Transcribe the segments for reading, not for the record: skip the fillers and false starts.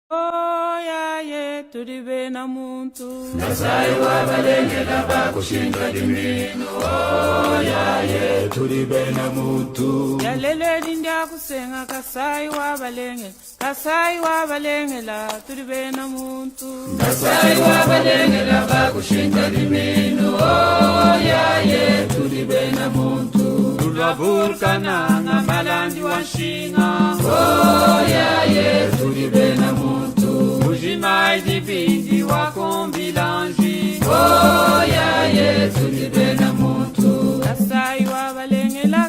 Oya ye tulibe na muntu Nasai wa balenge laba kushinga dimino. Oya ye tulibe na muntu. Yalele dindia kusenga kasai wa balenge la tulibe na muntu. Nasai wa balenge laba kushinga dimino. Oya ye tulibe na muntu. Tulwaburkana nga malandi wa nshinga. Oya ye tulibe na muntu. Ujimai dibindi wa kombilanji. Oya ye tulibe na muntu. Kasai wa balenge la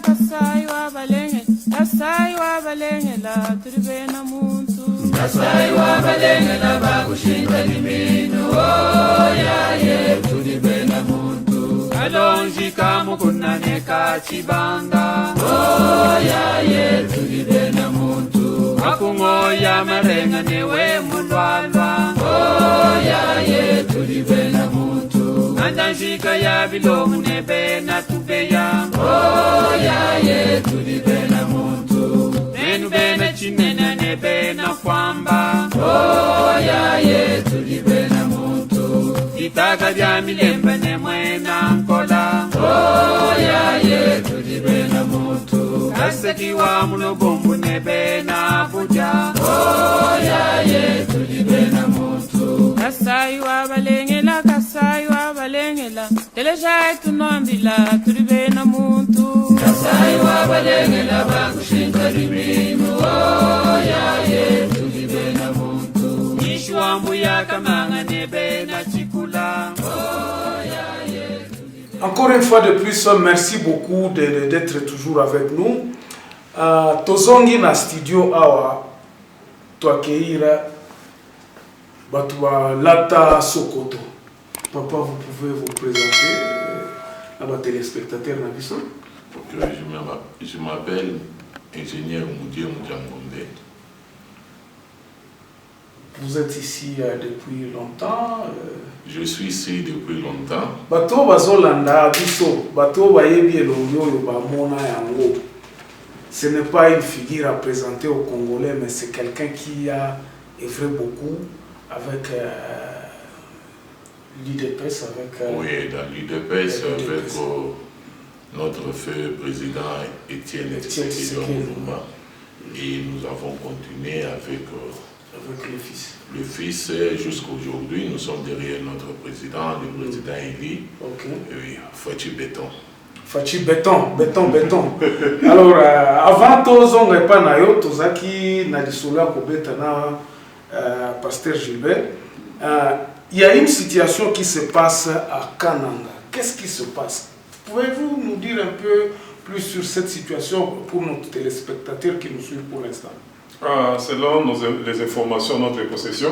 tulibe na muntu. Nasai wa balenge laba kushinga dimino. Oya ye tulibe na muntu. Alonji kamukunane kachibanga. Oya ye tulibe na muntu. Akungoya marenga newe mulwalwa. Oya ye tulibe na muntu. Andanjika ya bilomu nebe na tubeya. Oya ye tulibe na muntu. Benu bena chinena nebe na kwamba. Oya ye tulibe na muntu. Itaka vya milemba ne mwena nkola. Oya ye tulibe na muntu. Kaseki wa mulobombu nebe na buja. Oya ye tulibe na muntu. Kasai wa balengela. Teleja etunombila tulibe na muntu. Nasai wa balenge laba kushinga dimino. Oya ye tulibe na muntu. Ishwambu ya kamanga nebe na chikula. Encore une fois de plus, merci beaucoup d'être toujours avec nous. Tozongi na studio awa toakeira Batwa Lata Sokoto. Papa, vous pouvez vous présenter à vos téléspectateurs Nabiso? Je m'appelle ingénieur Moudier Moudjangombe. Vous êtes ici depuis longtemps? Je suis ici depuis longtemps. Bato bazolanda biso, bato bayebi elongo bamona yango. Ce n'est pas une figure à présenter aux Congolais, mais c'est quelqu'un qui a œuvré beaucoup avec l'UDPS, avec... Oui, dans l'UDPS, avec notre feu président Étienne Tshisekedi Mouvement. Et nous avons continué avec le fils. Le fils, jusqu'aujourd'hui, nous sommes derrière notre président, le président Eli. Ok. Oui, Fachi Béton. Fachi Béton. Alors, avant tozonga epa na yo, tozaki na lisolo ya kobeta na Pasteur Gilbert. Il y a une situation qui se passe à Kananga. Qu'est-ce qui se passe? Pouvez-vous nous dire un peu plus sur cette situation pour nos téléspectateurs qui nous suivent pour l'instant? Selon les informations de notre possession,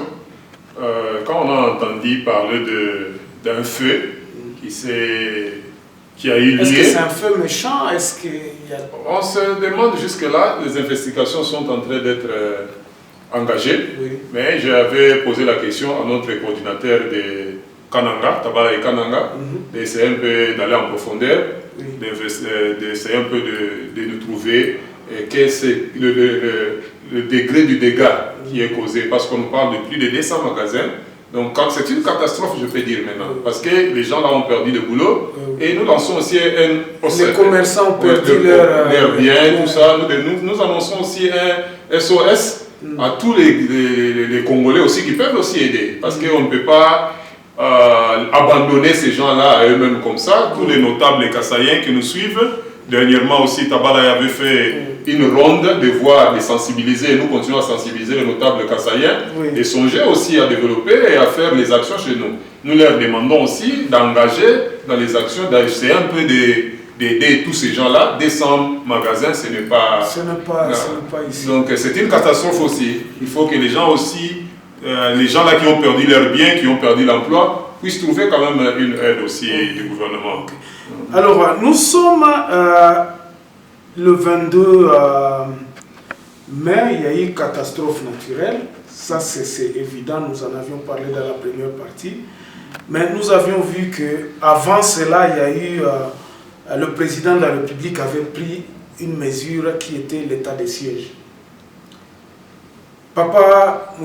quand on a entendu parler d'un feu qui a eu lieu... Est-ce que c'est un feu méchant? Est-ce qu'il y a... On se demande jusque-là, les investigations sont en train d'être engagées, oui. Mais j'avais posé la question à notre coordinateur de Kananga, Tabala et Kananga, d'essayer un peu d'aller en profondeur, oui. D'essayer un peu de nous trouver quel est le degré du dégât qui est causé, parce qu'on nous parle de plus de 200 magasins. Donc quand c'est une catastrophe, je peux dire maintenant, parce que les gens là ont perdu le boulot, et nous lançons aussi les commerçants ont perdu leur biens, tout ça. Nous annonçons aussi un SOS à tous les Congolais aussi qui peuvent aussi aider, parce qu'on ne peut pas abandonner ces gens-là à eux-mêmes comme ça. Tous les notables kassaïens qui nous suivent, dernièrement aussi Tabala avait fait une ronde de voir, de sensibiliser, et nous continuons à sensibiliser les notables kassaïens, et songer aussi à développer et à faire les actions chez nous. Nous leur demandons aussi d'engager dans les actions, d'essayer un peu d'aider tous ces gens-là. 200 magasins, ce n'est pas ici. Donc c'est une catastrophe aussi. Il faut que les gens aussi, les gens là qui ont perdu leurs biens, qui ont perdu l'emploi, puissent trouver quand même une aide aussi du gouvernement. Alors, nous sommes le 22 mai, il y a eu une catastrophe naturelle. Ça, c'est évident, nous en avions parlé dans la première partie. Mais nous avions vu qu'avant cela, il y a eu... le président de la République avait pris une mesure qui était l'état de siège. Papa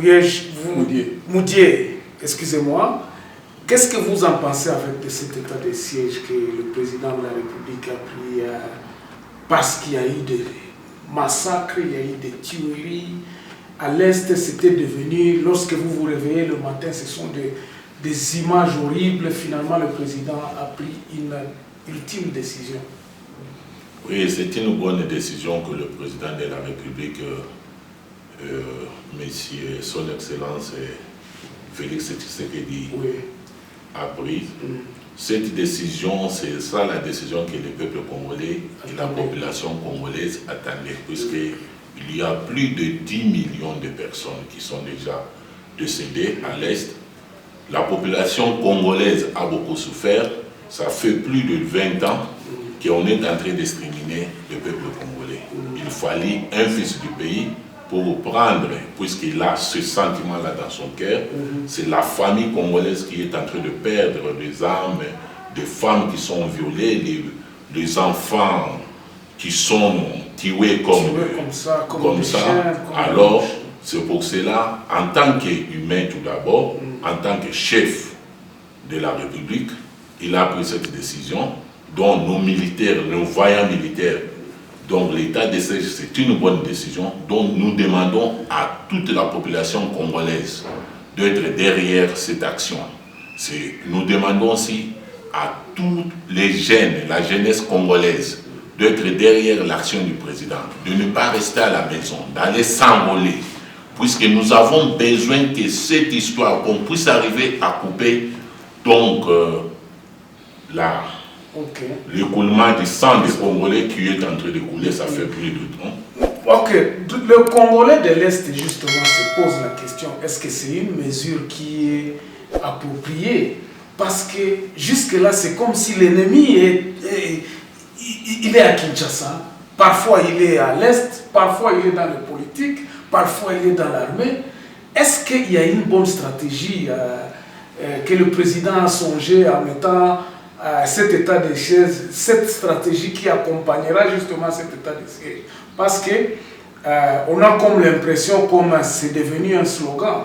Moudier, excusez-moi, qu'est-ce que vous en pensez avec de cet état de siège que le président de la République a pris parce qu'il y a eu des massacres, il y a eu des tueries. À l'Est, c'était devenu, lorsque vous vous réveillez le matin, ce sont des images horribles. Finalement, le président a pris une ultime décision. Oui, c'est une bonne décision que le président de la République, Monsieur Son Excellence Félix Tshisekedi, a pris. Cette décision, c'est ça la décision que le peuple congolais et la population congolaise attendaient, puisqu'il y a plus de 10 millions de personnes qui sont déjà décédées à l'Est. La population congolaise a beaucoup souffert. Ça fait plus de 20 ans qu'on est en train d'exterminer le peuple congolais. Il fallait un fils du pays pour prendre, puisqu'il a ce sentiment-là dans son cœur. C'est la famille congolaise qui est en train de perdre des âmes, des femmes qui sont violées, les enfants qui sont tués comme ça. Alors, c'est pour cela, en tant qu'humain tout d'abord, en tant que chef de la République, il a pris cette décision, dont nos militaires, nos vaillants militaires, donc l'état de siège, c'est une bonne décision, dont nous demandons à toute la population congolaise d'être derrière cette action. Nous demandons aussi à tous les jeunes, la jeunesse congolaise, d'être derrière l'action du président, de ne pas rester à la maison, d'aller s'envoler, puisque nous avons besoin que cette histoire, qu'on puisse arriver à couper donc l'écoulement du sang des Congolais qui est en train de couler, ça fait plus de temps. Ok, le Congolais de l'Est justement se pose la question, est-ce que c'est une mesure qui est appropriée? Parce que jusque-là, c'est comme si l'ennemi il est à Kinshasa, parfois il est à l'Est, parfois il est dans le politique, parfois il est dans l'armée. Est-ce qu'il y a une bonne stratégie que le président a songé en mettant cet état de siège, cette stratégie qui accompagnera justement cet état de siège? Parce que on a comme l'impression comme c'est devenu un slogan.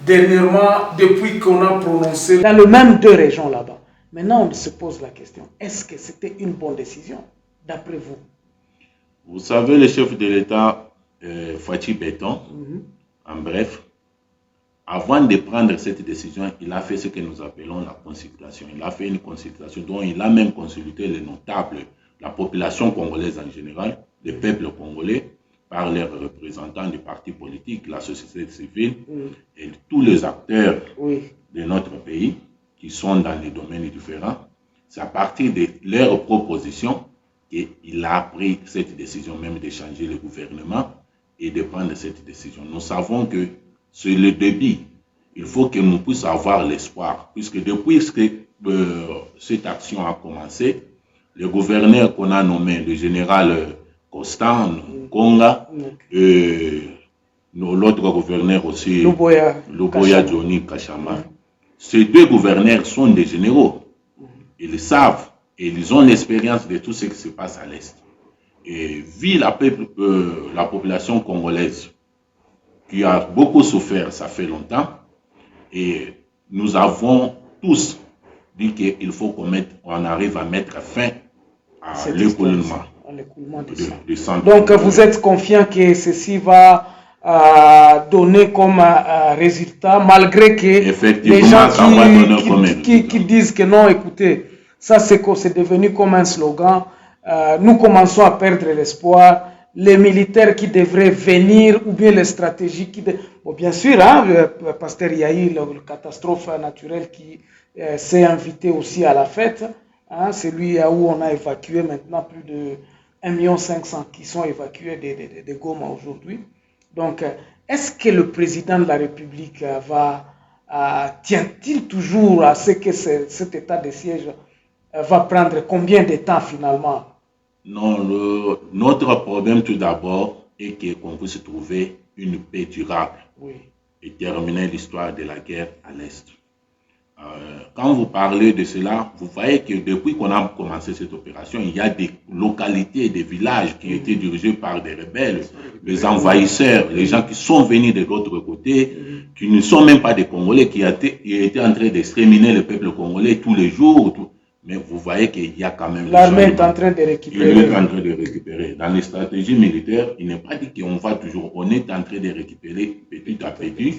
Dernièrement, depuis qu'on a prononcé dans le même deux régions là-bas, maintenant on se pose la question, est-ce que c'était une bonne décision d'après vous? Vous savez, le chef de l'État, Fatou Béton, en bref, avant de prendre cette décision, il a fait ce que nous appelons la consultation. Il a fait une consultation dont il a même consulté les notables, la population congolaise en général, le peuple congolais, par leurs représentants des partis politiques, la société civile et tous les acteurs de notre pays qui sont dans les domaines différents. C'est à partir de leurs propositions qu'il a pris cette décision même de changer le gouvernement et de prendre cette décision. Nous savons que c'est le début. Il faut que nous puissions avoir l'espoir, puisque depuis que cette action a commencé, le gouverneur qu'on a nommé, le général Constant Konga, et l'autre gouverneur aussi, Luboya Johnny Kachama, ces deux gouverneurs sont des généraux. Ils savent et ils ont l'expérience de tout ce qui se passe à l'Est. Et vu la population congolaise qui a beaucoup souffert, ça fait longtemps, et nous avons tous dit qu'il faut qu'on arrive à mettre fin à l'écoulement du sang. Donc vous êtes confiant que ceci va donner comme résultat, malgré que les gens qui disent que non, écoutez, ça c'est devenu comme un slogan, nous commençons à perdre l'espoir. Les militaires qui devraient venir, ou bien les stratégies qui... Bon, bien sûr, Pasteur Yahi, la catastrophe naturelle qui s'est invité aussi à la fête, c'est lui où on a évacué maintenant plus de 1 500 000 qui sont évacués de Goma aujourd'hui. Donc, est-ce que le président de la République tient-il toujours à ce que cet état de siège va prendre combien de temps finalement? Non, notre problème tout d'abord est qu'on puisse trouver une paix durable et terminer l'histoire de la guerre à l'Est. Quand vous parlez de cela, vous voyez que depuis qu'on a commencé cette opération, il y a des localités, des villages qui étaient dirigés par des rebelles, les envahisseurs, les gens qui sont venus de l'autre côté, qui ne sont même pas des Congolais, qui étaient en train d'exterminer le peuple congolais tous les jours. Mais vous voyez qu'il y a quand même... L'armée est en train de récupérer. Il est en train de récupérer. Dans les stratégies militaires, il n'est pas dit qu'on va toujours... On est en train de récupérer petit à petit.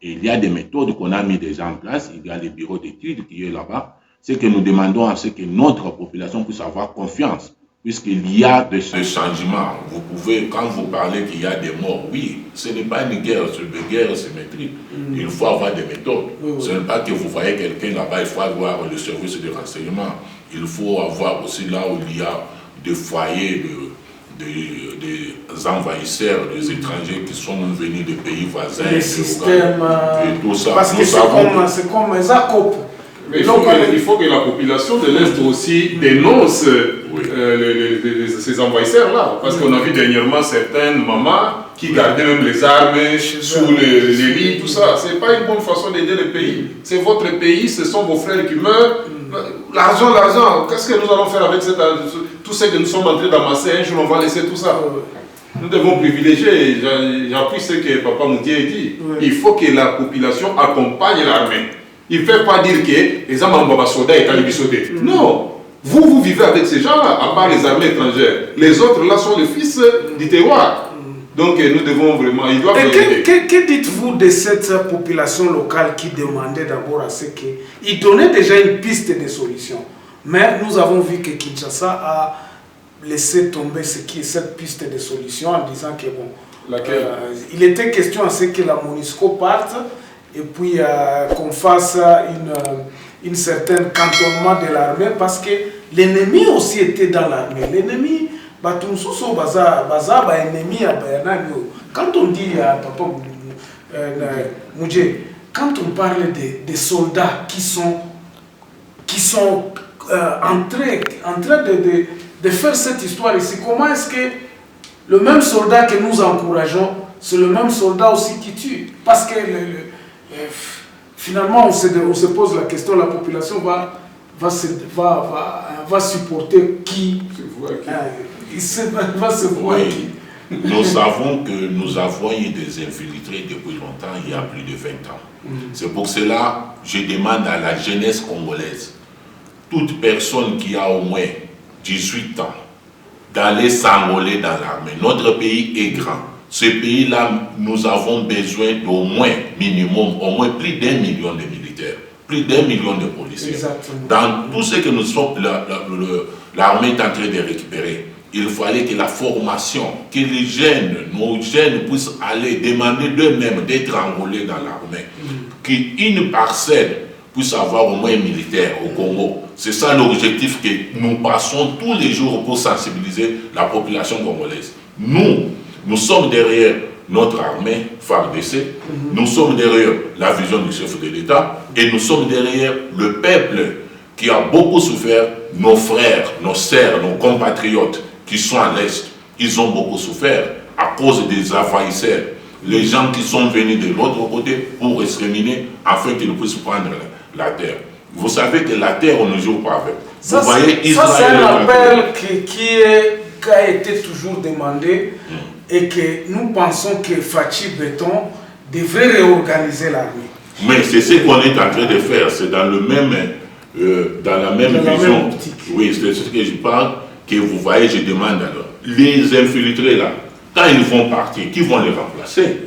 Et il y a des méthodes qu'on a mis déjà en place. Il y a les bureaux d'études qui est là-bas. Ce que nous demandons à ce que notre population puisse avoir confiance. Puisqu'il y a des changements. Vous pouvez, quand vous parlez qu'il y a des morts, oui, ce n'est pas une guerre, c'est une guerre symétrique. Il faut avoir des méthodes. Ce n'est pas que vous voyez quelqu'un là-bas, il faut avoir le service de renseignement. Il faut avoir aussi là où il y a des foyers des envahisseurs, des étrangers qui sont venus des pays voisins. Les systèmes, et tout ça. Parce que c'est comme les ACOP. Mais il faut que la population de l'Est aussi dénonce ces envahisseurs-là. Parce qu'on a vu dernièrement certaines mamans qui gardaient même les armes sous les lits, tout ça. Ce n'est pas une bonne façon d'aider le pays. C'est votre pays, ce sont vos frères qui meurent. L'argent, qu'est-ce que nous allons faire avec tout ce que nous sommes en train d'amasser? Un jour, on va laisser tout ça. Nous devons privilégier, j'ai appris ce que Papa Moutier a dit. Il faut que la population accompagne l'armée. Il ne fait pas dire que les hommes soldats et talibis sautés. Non, vous vivez avec ces gens-là, à part les armées étrangères. Les autres là sont les fils du terroir. Donc nous devons vraiment, ils doivent aider. Que dites-vous de cette population locale qui demandait d'abord à ce qu'ils donnaient déjà une piste de solution? Mais nous avons vu que Kinshasa a laissé tomber cette piste de solution en disant que bon, il était question à ce que la MONUSCO parte et puis qu'on fasse une certaine cantonnement de l'armée parce que l'ennemi aussi était dans l'armée. L'ennemi, quand on dit à Papa Moudjé, quand on parle des soldats qui sont en train de faire cette histoire ici, comment est-ce que le même soldat que nous encourageons, c'est le même soldat aussi qui tue? Parce que finalement, on se pose la question, la population va supporter qui? Va se voir qui? Nous savons que nous avons eu des infiltrés depuis longtemps, il y a plus de 20 ans. C'est pour cela que je demande à la jeunesse congolaise, toute personne qui a au moins 18 ans, d'aller s'enrôler dans l'armée. Notre pays est grand. Ce pays-là, nous avons besoin d'au moins, minimum, au moins plus d'1 million de militaires, plus d'1 million de policiers. Exactement. Dans tout ce que nous sommes, l'armée est en train de récupérer, il fallait que la formation, que les jeunes, nos jeunes puissent aller demander d'eux-mêmes d'être enrôlés dans l'armée. Qu'une parcelle puisse avoir au moins un militaire au Congo. C'est ça l'objectif que nous passons tous les jours pour sensibiliser la population congolaise. Nous sommes derrière notre armée, FARDC, nous sommes derrière la vision du chef de l'État et nous sommes derrière le peuple qui a beaucoup souffert, nos frères, nos sœurs, nos compatriotes qui sont à l'Est, ils ont beaucoup souffert à cause des envahisseurs, les gens qui sont venus de l'autre côté pour exterminer afin qu'ils puissent prendre la terre. Vous savez que la terre, on ne joue pas avec. Ça, vous voyez, Israël, c'est un appel qui a été toujours demandé et que nous pensons que Fachi Béton devrait réorganiser l'armée. Mais c'est ce qu'on est en train de faire, c'est dans le même, dans la même vision. Oui, c'est ce que je parle, que vous voyez, je demande alors. Les infiltrés là, quand ils vont partir, qui vont les remplacer?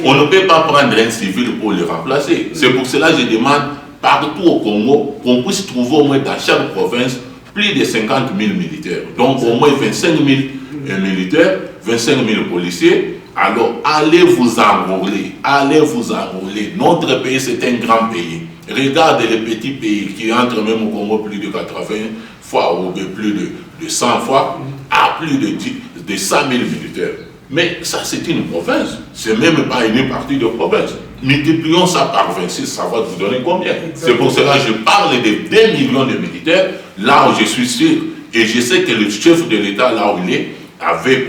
On ne peut pas prendre un civil pour les remplacer. C'est pour cela que je demande partout au Congo qu'on puisse trouver au moins dans chaque province plus de 50 000 militaires. Donc au moins 25 000 militaires, 25 000 policiers. Alors allez vous enrôler, allez vous enrôler. Notre pays c'est un grand pays. Regardez les petits pays qui entrent même au Congo plus de 80 fois ou plus de 100 fois à plus de 100 000 militaires. Mais ça c'est une province, c'est même pas une partie de province. Multiplions ça par 26, ça va vous donner combien? C'est pour cela que je parle de 2 millions de militaires, là où je suis sûr, et je sais que le chef de l'État, là où il est, avec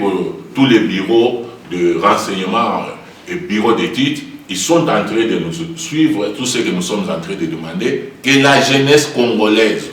tous les bureaux de renseignement et bureaux d'études, ils sont en train de nous suivre, tout ce que nous sommes en train de demander, que la jeunesse congolaise,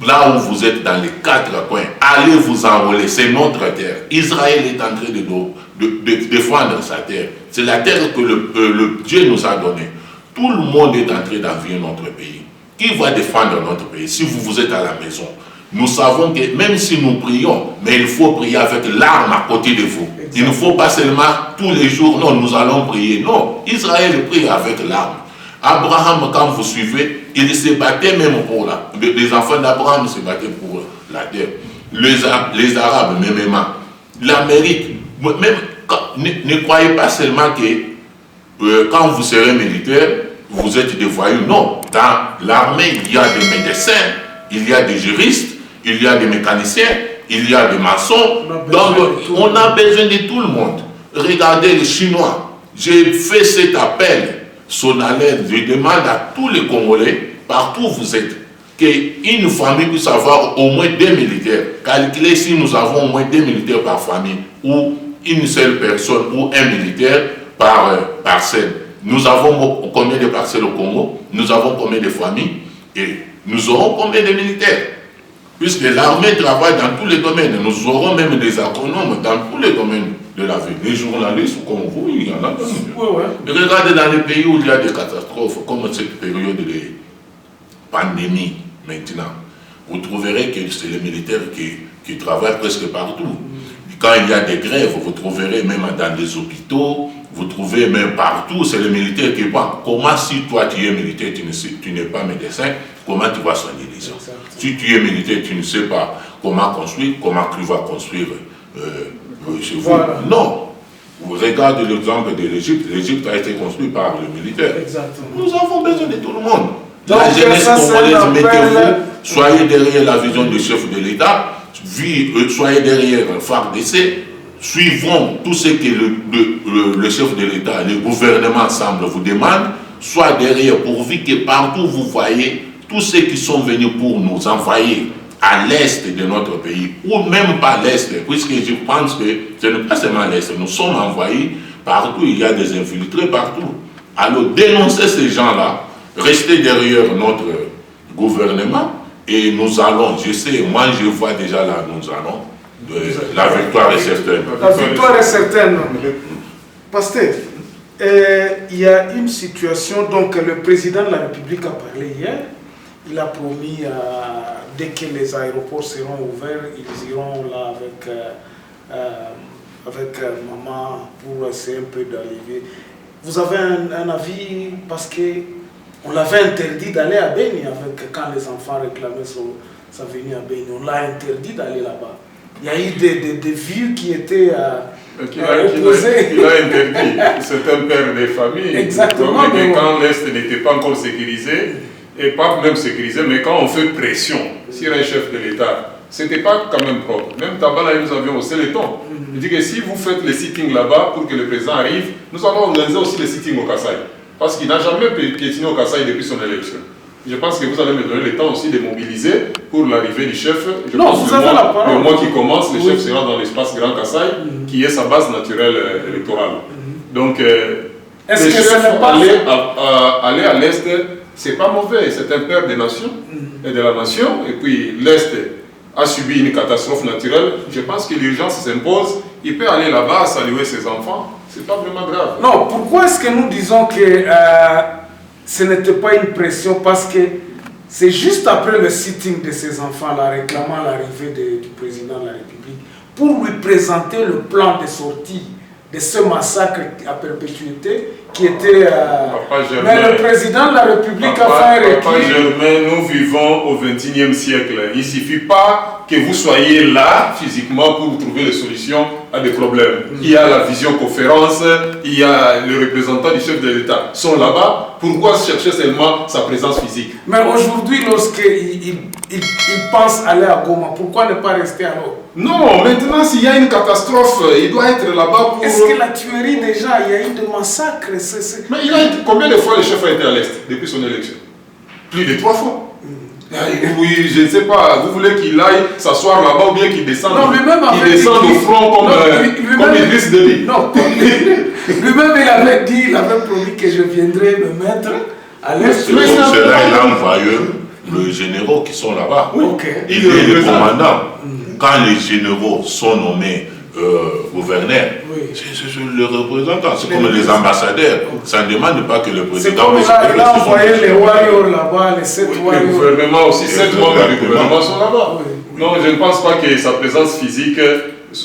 là où vous êtes dans les 4 coins, allez vous enrôler, c'est notre terre. Israël est en train de défendre sa terre. C'est la terre que le Dieu nous a donnée. Tout le monde est en train d'envahir notre pays. Qui va défendre notre pays si vous êtes à la maison? Nous savons que même si nous prions, mais il faut prier avec l'arme à côté de vous. Il ne faut pas seulement tous les jours, non, nous allons prier. Non, Israël prie avec l'arme. Abraham, quand vous suivez, il se battait même pour les enfants d'Abraham se battaient pour la terre. Les Arabes, même l'Amérique, même, ne croyez pas seulement que quand vous serez militaire, vous êtes des voyous. Non, dans l'armée, il y a des médecins, il y a des juristes, il y a des mécaniciens, il y a des maçons. Donc, on a besoin de tout le monde. Regardez les Chinois. J'ai fait cet appel solennel. Je demande à tous les Congolais, partout où vous êtes, qu'une famille puisse avoir au moins 2 militaires. Calculez si nous avons au moins 2 militaires par famille, ou une seule personne, ou un militaire par parcelle. Nous avons combien de parcelles au Congo? Nous avons combien de familles? Et nous aurons combien de militaires? Puisque l'armée travaille dans tous les domaines. Nous aurons même des agronomes dans tous les domaines de la vie. Les journalistes, comme vous, il y en a. Regardez dans les pays où il y a des catastrophes, comme cette période de pandémie maintenant. Vous trouverez que c'est les militaires qui travaillent presque partout. Quand il y a des grèves, vous trouverez même dans les hôpitaux, vous trouvez même partout, c'est les militaires qui parlent. Comment si toi tu es militaire, tu n'es pas médecin, comment tu vas soigner les gens? Si tu es militaire, tu ne sais pas comment construire, comment tu vas construire chez vous. Voilà. Non. Vous regardez l'exemple de l'Égypte. L'Égypte a été construite par le militaire. Exactement. Nous avons besoin de tout le monde. Donc, la jeunesse congolaise, mettez-vous, soyez derrière la vision du chef de l'État, soyez derrière FARDC, suivons tout ce que le chef de l'État, le gouvernement ensemble vous demande, soit derrière, pourvu que partout vous voyez tous ceux qui sont venus pour nous envahir à l'est de notre pays, ou même pas l'est, puisque je pense que ce n'est pas seulement l'est, nous sommes envahis partout, il y a des infiltrés partout. Alors dénoncez ces gens-là, restez derrière notre gouvernement, et nous allons, je sais, moi je vois déjà là, nous allons, la victoire est certaine. La victoire est certaine. Pasteur, il y a une situation, donc le président de la République a parlé hier, il a promis, dès que les aéroports seront ouverts, ils iront là avec maman pour essayer un peu d'arriver. Vous avez un avis, parce qu'on l'avait interdit d'aller à Beni quand les enfants réclamaient sa venue à Beni. On l'a interdit d'aller là-bas. Il y a eu des vues qui étaient opposées. Il a interdit. C'est un père des familles. Exactement. Mais quand l'Est n'était pas encore sécurisé, et pas même sécurisé, mais quand on fait pression sur un chef de l'État, c'était pas quand même propre. Même Tabala, nous avions aussi le temps. Il dit que si vous faites les sittings là-bas pour que le président arrive, nous allons organiser aussi les sittings au Kasaï. Parce qu'il n'a jamais piétiné au Kasaï depuis son élection. Je pense que vous allez me donner le temps aussi de mobiliser pour l'arrivée du chef. Je pense vous avez la parole. Le mois qui commence, le chef sera dans l'espace Grand Kasaï, qui est sa base naturelle électorale. Donc, est-ce le que chef aller à l'Est, c'est pas mauvais. C'est un père des nations et de la nation. Et puis, l'Est a subi une catastrophe naturelle. Je pense que l'urgence s'impose. Il peut aller là-bas, saluer ses enfants. C'est pas vraiment grave. Non, pourquoi est-ce que nous disons que ce n'était pas une pression? Parce que c'est juste après le sitting de ces enfants-là, réclamant l'arrivée du président de la République, pour lui présenter le plan de sortie de ce massacre à perpétuité qui était... mais le président de la République a fait un recueil. Papa Germain, nous vivons au XXIe siècle. Il ne suffit pas que vous soyez là physiquement pour trouver les solutions à des problèmes. Il y a la visioconférence, il y a le représentant du chef de l'État. Ils sont là-bas. Pourquoi chercher seulement sa présence physique? Mais aujourd'hui, lorsqu'il pense aller à Goma, pourquoi ne pas rester alors? Non, maintenant, s'il y a une catastrophe, il doit être là-bas pour... Est-ce que la tuerie déjà, il y a eu des massacres? Mais combien de fois le chef a été à l'Est depuis son élection? Plus de 3 fois. Oui, je ne sais pas. Vous voulez qu'il aille s'asseoir là-bas ou bien qu'il descende? Non, lui-même il descende au front comme Idriss Déby. Non, lui-même il avait dit, il avait promis que je viendrais me mettre à l'est. C'est là il a envoyé les généraux qui sont là-bas. Oui, ok. Il est le commandant. Quand les généraux sont nommés gouverneurs, c'est le représentant, c'est comme les ambassadeurs. Ça ne demande pas que le président... C'est comme il a envoyé les warriors là-bas, les 7 warriors. Le gouvernement aussi, 7 membres du gouvernement sont là-bas. Non, je ne pense pas que sa présence physique,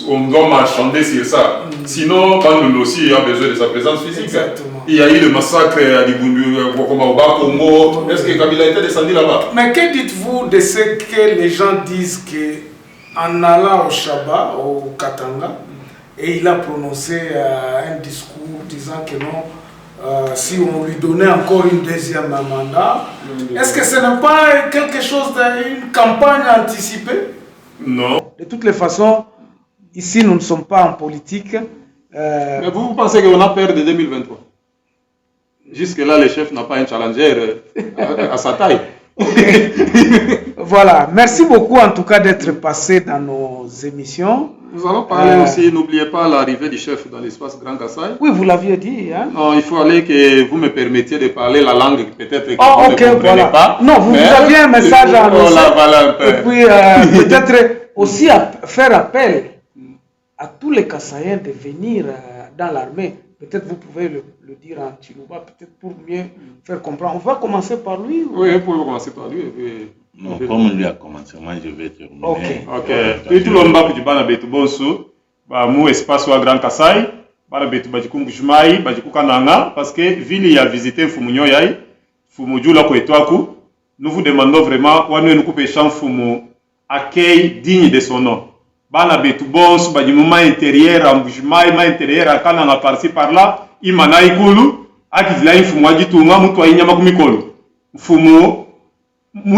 on doit marchander sur ça. Sinon, Bandoulo aussi il a besoin de sa présence physique. Exactement. Il y a eu le massacre à Dibundu, au Bas-Congo. Est-ce que Kabila était descendu là-bas? Mais que dites-vous de ce que les gens disent qu'en allant au Shabbat, au Katanga, et il a prononcé un discours disant que non, si on lui donnait encore une deuxième mandat, est-ce que ce n'est pas quelque chose d'une campagne anticipée? Non. De toutes les façons, ici nous ne sommes pas en politique. Mais vous pensez qu'on a peur de 2023? Jusque-là, le chef n'a pas un challenger à sa taille. Voilà, merci beaucoup en tout cas d'être passé dans nos émissions. Nous allons parler aussi, n'oubliez pas l'arrivée du chef dans l'espace Grand Kassai. Oui, vous l'aviez dit. Hein? Non, il faut aller que vous me permettiez de parler la langue peut-être que vous ne comprenez pas. Non, vous aviez un message à annoncer. Et puis peut-être aussi faire appel à tous les Kassaïens de venir dans l'armée. Peut-être vous pouvez le dire en Chiluba, peut-être pour mieux faire comprendre. On va commencer par lui? Oui, vous pouvez commencer par lui. Non, comme lui a commencé, moi je vais terminer. Ok. Tout le monde va dire que bonso, mu espace au Grand Kassai, bana betu bajikungu jumai, bajikunanga, parce que ville y a visité Fumunyo yai, Fumujula ko etwaku. Nous vous demandons vraiment, ouanu nous couper champ Fumu accueil digne de son nom. Bana betu bonso, bajimuma intérieur, ambujumai, ma intérieur, akana par-ci par-là, imana ikulu, akizila Fumu ajitunga, mutu ainyama kumikolo. Fumu il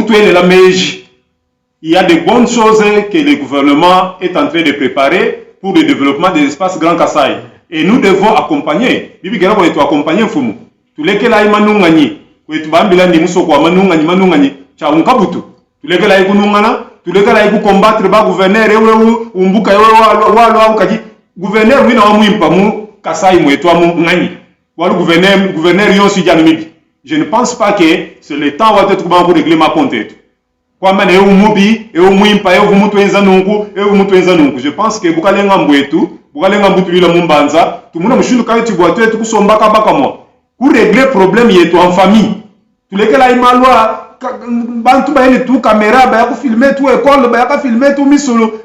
y a de bonnes choses que le gouvernement est en train de préparer pour le développement de l'espace Grand Kassai. Et nous devons accompagner. Bibi Gera ko accompagner Fumu. Tuleke la imanungani, ko etubambila ndi muso kwa manungani, cha unkabutu. Tuleke la ikunungana, tuleke la iku combattre ba gouverneur ewe umbuka ewe walo au kaji. Gouverneur wina wa muimpa mu Kassai mu etwa mu ngani. Walo gouverneur yonsi janimibi. Je ne pense pas que c'est le temps où tu vas régler ma compte. Je pense que Bukalenga Mbwetu, Bukalenga Mbutubila Mumbanza, tout le monde a dit que tu sommes pour régler le problème en famille. Tous les cas, il m'a loi, bantu baile tout caméra, ba yako filmer tout école, ba yako filmer tout misolo.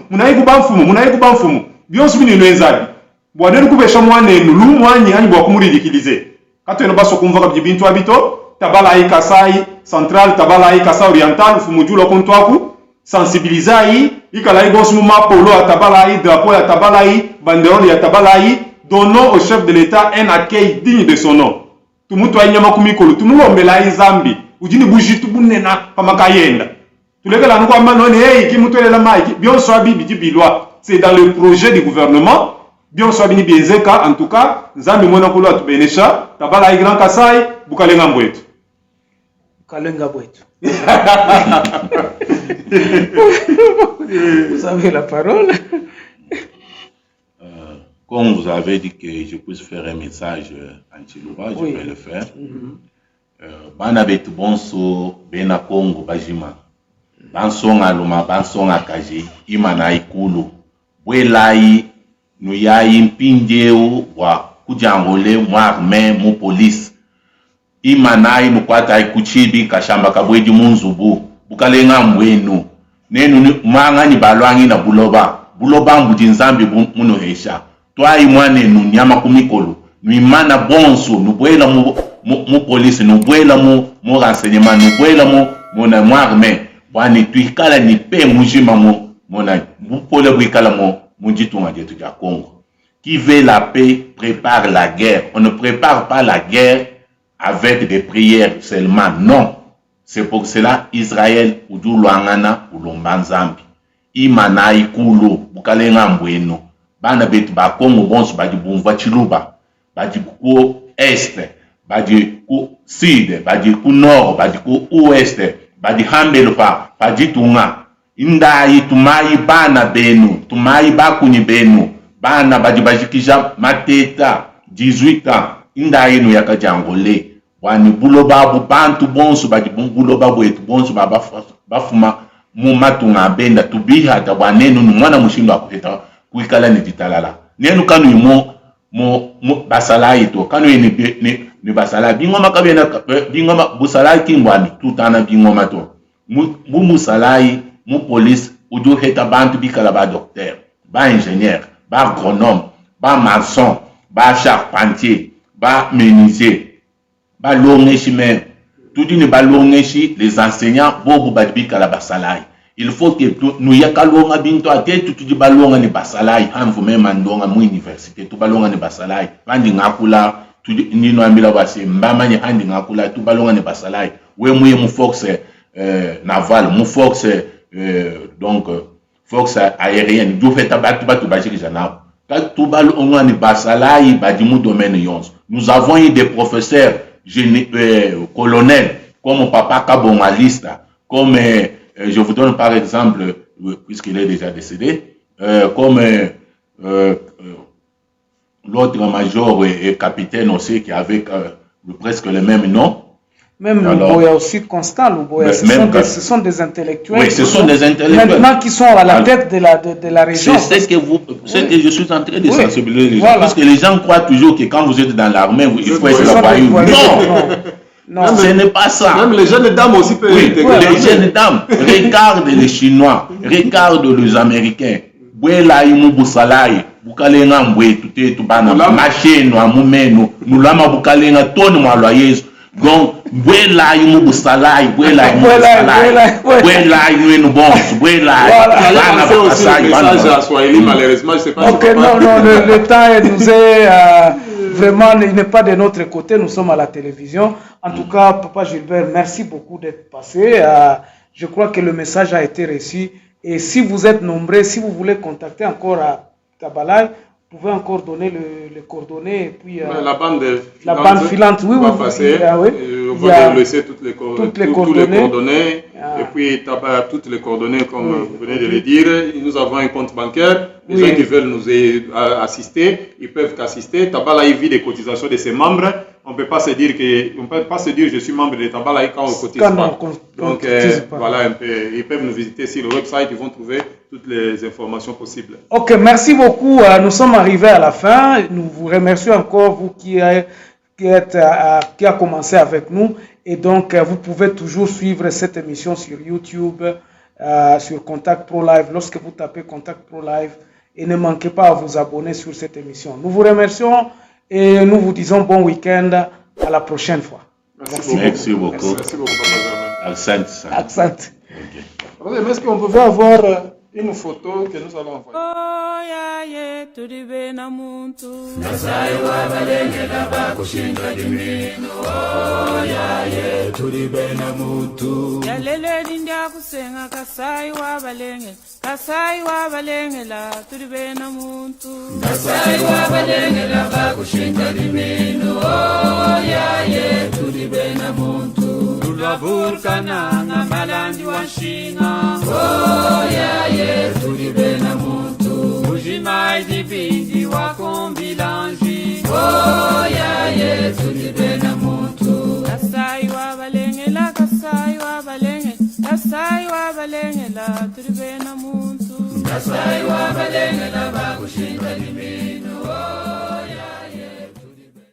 Munayi kubanfumu. Bien sûr, ni lenzabi. Bwadeni kubesha mwane nulu mwanyi ani bwa kumuridikize. Quand on a besoin de convoquer Bintou Habito, Tabala y Kassai central, Tabala y Kassai oriental, Fumujulo Kontwaku, sensibiliser y Kalai Bosmuma Polo à Tabala y drapeau à Tabala y banderole à Tabala y, donnons au chef de l'État un accueil digne de son nom. Tout le monde a Yamakumikolo, tout le monde a Zambi, ou dit Boujitu Bunena, Pamakayenda. Tous les gars, nous avons dit qui moutoule la maïki, bien soit Bibi Bilois, c'est dans le projet du gouvernement. Bien soit bini bienzeka, en tout cas, Zambi mwana kulu atubenesha, Tabala y Grand Kassai, Bukalenga Mbwetu. Bukalenga Mbwetu. Vous avez la parole. Comme vous avez dit que je puisse faire un message en Chiluba, je vais le faire. Bana betu bonso, bena Congo, Bajima. Bansong aluma, bansong akaji, imana ikulu. Bwelai, nous y a une pindéo wa kujangole mwarme mu police imanai nukwata ikuchibi kashamba kabweji munzubu bukalenga mwenu nenu mwanga ni balwangi na buloba mbujinzambi muno hesha twai mwane nu nyama kumikolo nu imana bonso nu bwela mu police nu bwela mu renseignement nu bwela mu na mwarme bwani tuikala ni pe mujima mona bupole bwikala Munjitunga dietu ja Congo. Qui veut la paix prépare la guerre. On ne prépare pas la guerre avec des prières seulement. Non. C'est pour cela Israël ou du Luangana ou Lombanzambi. Imana ikulu bukalenga mbweno. Bana betu ba Congo bonso badi bumva Chiluba. Badi ku est, badi ku sud, badi ku nord, badi ku ouest. badihambelo pa jitunga indai tumai bana benu tumai bakuni benu bana badibajikija mateta 18 ans indai no yakajangole wani bulo babu bantu bonso bulo babu etu bonso bafuma mu matunga benda tubiha ta wanenu mwana mushindo akuheta kuikala ni ditalala nenu kanu mo basalai to kanu ni basala bingoma kabena bingoma busalai kingwani tutana bingoma to mu musalai mu police udu heta bantu bikala ba docteur ba ingénieur ba agronome ba maçon ba charpentier ba menuisier ba longeshi même tout dit ne ba longeshi les enseignants bobu ba bikala basalai. Il faut que nous yakalonga binto ate tout di balonga ni basalai hanvu même ndonga mu université tout balonga ni basalai bandi ngakula ni no ambila basi mbama ni andi ngakula tout balonga ni basalai we mu force naval mu force donc force aérienne du fait batu bajiki jana tout balonga ni basalai badimu domaine yons. Nous avons eu des professeurs colonels comme papa Kabonga Lista comme je vous donne par exemple, puisqu'il est déjà décédé, comme l'autre major et capitaine aussi qui avait presque le même nom. Même Louboya aussi, Constant Louboya, ce sont des intellectuels. Oui, ce sont des intellectuels. Maintenant qui sont à la tête de la région. C'est ce que je suis en train de sensibiliser les gens. Parce que les gens croient toujours que quand vous êtes dans l'armée, il faut être la voyou. Non, ce n'est pas ça. Même les jeunes dames aussi peuvent les jeunes dames. Regarde les Chinois, regarde les Américains. Bwela imu busalai, bukalenga mbwe tute tubana macheno amumeno, nulama bukalenga toni mwalwa Yesu. Donc bwela imu busalai, bwela imu busalai, bwela imu bonsu, bwela bana bakasai, bana Swahili malheureusement, je sais pas. OK, non, le temps nous est vraiment, il n'est pas de notre côté, nous sommes à la télévision. En tout cas, Papa Gilbert, merci beaucoup d'être passé. Je crois que le message a été reçu. Et si vous êtes nombreux, si vous voulez contacter encore à Tabalay, vous pouvez encore donner les coordonnées. Et puis, la bande filante, oui, va passer. On va laisser toutes les coordonnées. Et puis, toutes les coordonnées, comme vous venez de le dire. Nous avons un compte bancaire. Les gens qui veulent nous assister, ils peuvent qu'assister. Tabalay vit des cotisations de ses membres. On ne peut pas se dire je suis membre de Tabalay quand on ne cotise pas. Donc voilà un peu. Ils peuvent nous visiter sur le website, ils vont trouver toutes les informations possibles. Ok, merci beaucoup. Nous sommes arrivés à la fin. Nous vous remercions encore, vous qui a commencé avec nous. Et donc, vous pouvez toujours suivre cette émission sur YouTube, sur Contact Pro Live, lorsque vous tapez Contact Pro Live. Et ne manquez pas à vous abonner sur cette émission. Nous vous remercions. Et nous vous disons bon week-end, à la prochaine fois. Merci beaucoup. Merci beaucoup, Papa. Accent. Okay. Est-ce qu'on pouvait avoir une photo que nous allons envoyer? Oh, ya, ye, tudibe na muntu. Nasai wa balengela bakushinda dimino. Oh, ya, ye, tudibe na muntu. Ya lele dindia kusenga kasai wa balengela tudibe na muntu. Nasai wa balengela bakushinda dimino. Oh, ya, ye, tudibe na muntu. Tulabulkana nga malandi wa nshinga. Oh, ya, ye, tudibe na muntu. Ujimai dibindi wa kombilanji. Oh, ya, ye, tudibe na muntu. Kasai wa balengela tudibe na muntu. Nasai wa balengela bakushinda dimino.